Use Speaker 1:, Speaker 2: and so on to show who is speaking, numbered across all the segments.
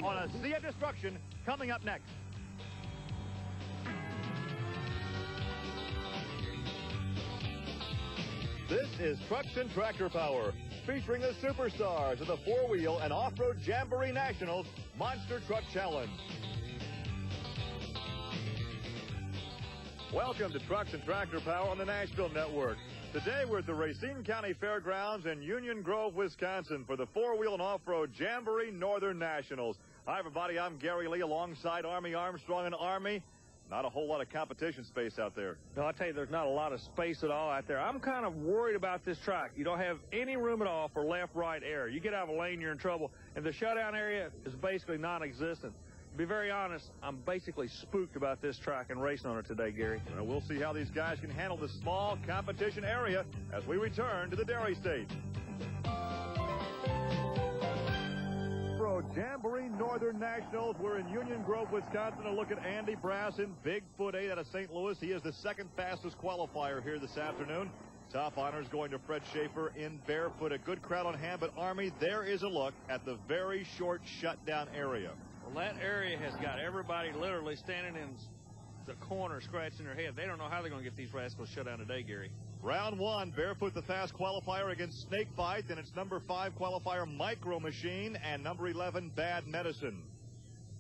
Speaker 1: On a sea of destruction coming up next. This is Trucks and Tractor Power, featuring the superstars of the four-wheel and off-road Jamboree Nationals Monster Truck Challenge. Welcome to Trucks and Tractor Power on the Nashville Network. Today we're at the Racine County Fairgrounds in Union Grove, Wisconsin for the four-wheel and off-road Jamboree Northern Nationals. Hi, everybody. I'm Gary Lee alongside Army Armstrong and Army. Not a whole lot of competition space out there.
Speaker 2: No, I'll tell you, there's not a lot of space at all out there. I'm kind of worried about this track. You don't have any room at all for left-right air. You get out of a lane, you're in trouble. And the shutdown area is basically non-existent. To be very honest, I'm basically spooked about this track and racing on it today, Gary.
Speaker 1: Well, we'll see how these guys can handle the small competition area as we return to the dairy state. Jamboree Northern Nationals. We're in Union Grove, Wisconsin to look at Andy Brasson, Bigfoot 8 out of St. Louis. He is the second fastest qualifier here this afternoon. Top honors going to Fred Schaefer in Barefoot. A good crowd on hand, but Army, there is a look at the very short shutdown area.
Speaker 2: Well, that area has got everybody literally standing in the corner scratching their head. They don't know how they're going to get these rascals shut down today, Gary.
Speaker 1: Round one, Barefoot the fast qualifier against Snakebite. Then it's number 5 qualifier Micro Machine and number 11 Bad Medicine.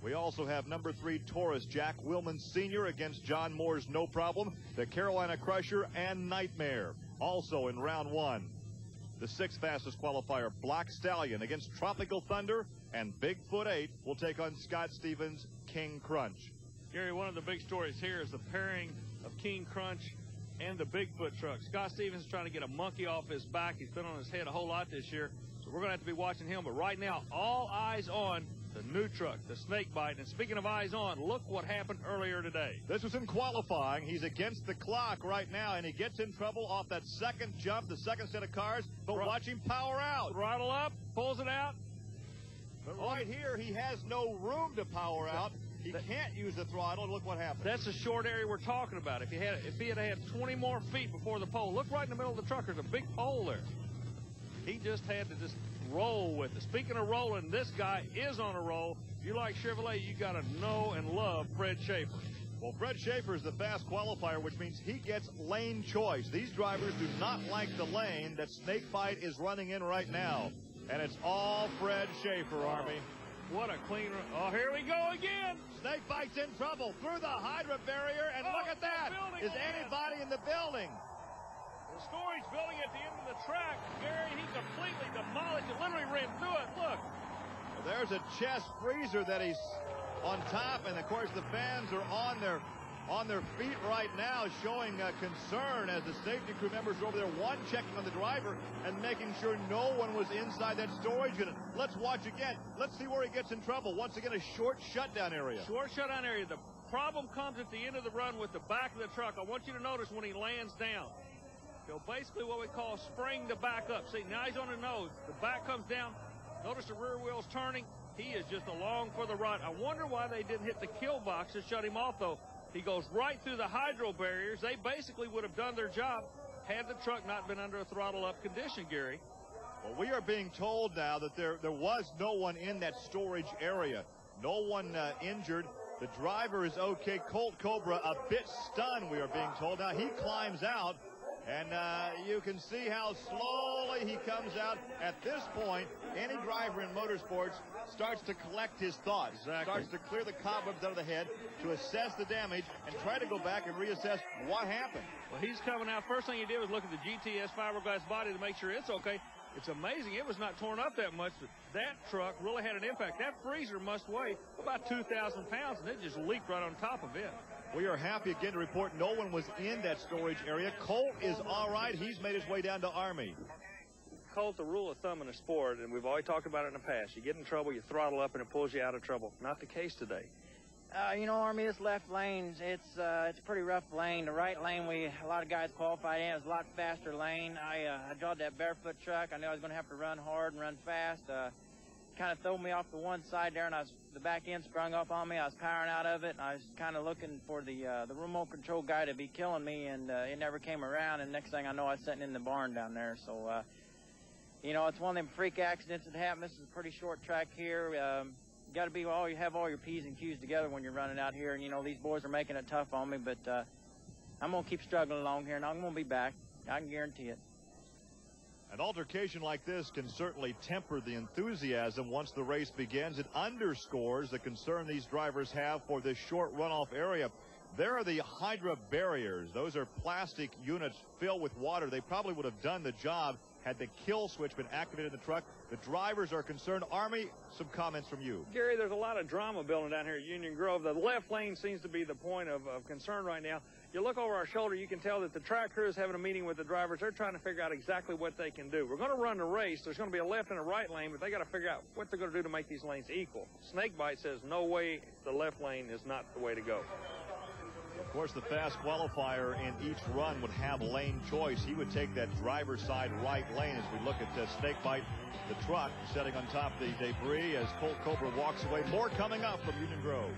Speaker 1: We also have number 3 Taurus Jack Willman Sr. against John Moore's No Problem, the Carolina Crusher, and Nightmare. Also in round one, the 6th fastest qualifier Black Stallion against Tropical Thunder, and Bigfoot 8 will take on Scott Stevens' King Crunch.
Speaker 2: Gary, one of the big stories here is the pairing of King Crunch and the Bigfoot truck. Scott Stevens is trying to get a monkey off his back. He's been on his head a whole lot this year, so we're going to have to be watching him. But right now, all eyes on the new truck, the Snakebite. And speaking of eyes on, look what happened earlier today.
Speaker 1: This was in qualifying. He's against the clock right now, and he gets in trouble off that second jump, the second set of cars, but watch him power out.
Speaker 2: Throttle up, pulls it out.
Speaker 1: But right here, he has no room to power out. He can't use the throttle, and look what happens.
Speaker 2: That's the short area we're talking about. If he had had 20 more feet before the pole, look right in the middle of the truck. There's a big pole there. He just had to just roll with it. Speaking of rolling, this guy is on a roll. If you like Chevrolet, you got to know and love Fred Schaefer.
Speaker 1: Well, Fred Schaefer is the fast qualifier, which means he gets lane choice. These drivers do not like the lane that Snakebite is running in right now. And it's all Fred Schaefer, Army.
Speaker 2: What a clean run. Oh, here we go again.
Speaker 1: Snakebite's in trouble through the hydrant barrier, and look at that. Is anybody in the building?
Speaker 2: The storage building at the end of the track, Gary, he completely demolished it, literally ran through it. Look.
Speaker 1: Well, there's a chest freezer that he's on top, and of course the fans are on their feet right now, showing concern as the safety crew members are over there, one checking on the driver and making sure no one was inside that storage unit. Let's watch again. Let's see where he gets in trouble. Once again, a short shutdown area.
Speaker 2: Short shutdown area. The problem comes at the end of the run with the back of the truck. I want you to notice when he lands down. So basically what we call spring to back up. See, now he's on the nose. The back comes down. Notice the rear wheel's turning. He is just along for the ride. I wonder why they didn't hit the kill box to shut him off, though. He goes right through the hydro barriers. They basically would have done their job had the truck not been under a throttle-up condition, Gary.
Speaker 1: Well, we are being told now that there was no one in that storage area. No one injured. The driver is okay. Colt Cobra a bit stunned, we are being told. Now he climbs out, and you can see how slowly he comes out. At this point, any driver in motorsports starts to collect his thoughts.
Speaker 2: Exactly.
Speaker 1: Starts to clear the cobwebs out of the head, to assess the damage, and try to go back and reassess what happened.
Speaker 2: Well, he's coming out. First thing he did was look at the GTS fiberglass body to make sure it's okay. It's amazing. It was not torn up that much, but that truck really had an impact. That freezer must weigh about 2,000 pounds, and it just leaped right on top of it.
Speaker 1: We are happy again to report no one was in that storage area. Colt is all right. He's made his way down to Army.
Speaker 2: Colt, the rule of thumb in the sport, and we've always talked about it in the past, you get in trouble, you throttle up, and it pulls you out of trouble. Not the case today.
Speaker 3: You know, Army, this left lane, it's a pretty rough lane. The right lane, a lot of guys qualified in. It was a lot faster lane. I drove that Barefoot truck. I knew I was going to have to run hard and run fast. Kind of threw me off the one side there, and the back end sprung up on me. I was powering out of it, and I was kind of looking for the remote control guy to be killing me, and it never came around. And next thing I know, I was sitting in the barn down there. So, you know, it's one of them freak accidents that happen. This is a pretty short track here. got to be you have all your P's and Q's together when you're running out here. And you know, these boys are making it tough on me, but I'm gonna keep struggling along here, and I'm gonna be back. I can guarantee it.
Speaker 1: An altercation like this can certainly temper the enthusiasm once the race begins. It underscores the concern these drivers have for this short runoff area. There are the Hydra barriers. Those are plastic units filled with water. They probably would have done the job had the kill switch been activated in the truck. The drivers are concerned. Army, some comments from you.
Speaker 2: Gary, there's a lot of drama building down here at Union Grove. The left lane seems to be the point of concern right now. You look over our shoulder, you can tell that the track crew is having a meeting with the drivers. They're trying to figure out exactly what they can do. We're going to run the race. There's going to be a left and a right lane, but they got to figure out what they're going to do to make these lanes equal. Snakebite says no way, the left lane is not the way to go.
Speaker 1: Of course, the fast qualifier in each run would have lane choice. He would take that driver's side right lane as we look at Snakebite, the truck, setting on top of the debris as Colt Cobra walks away. More coming up from Union Grove.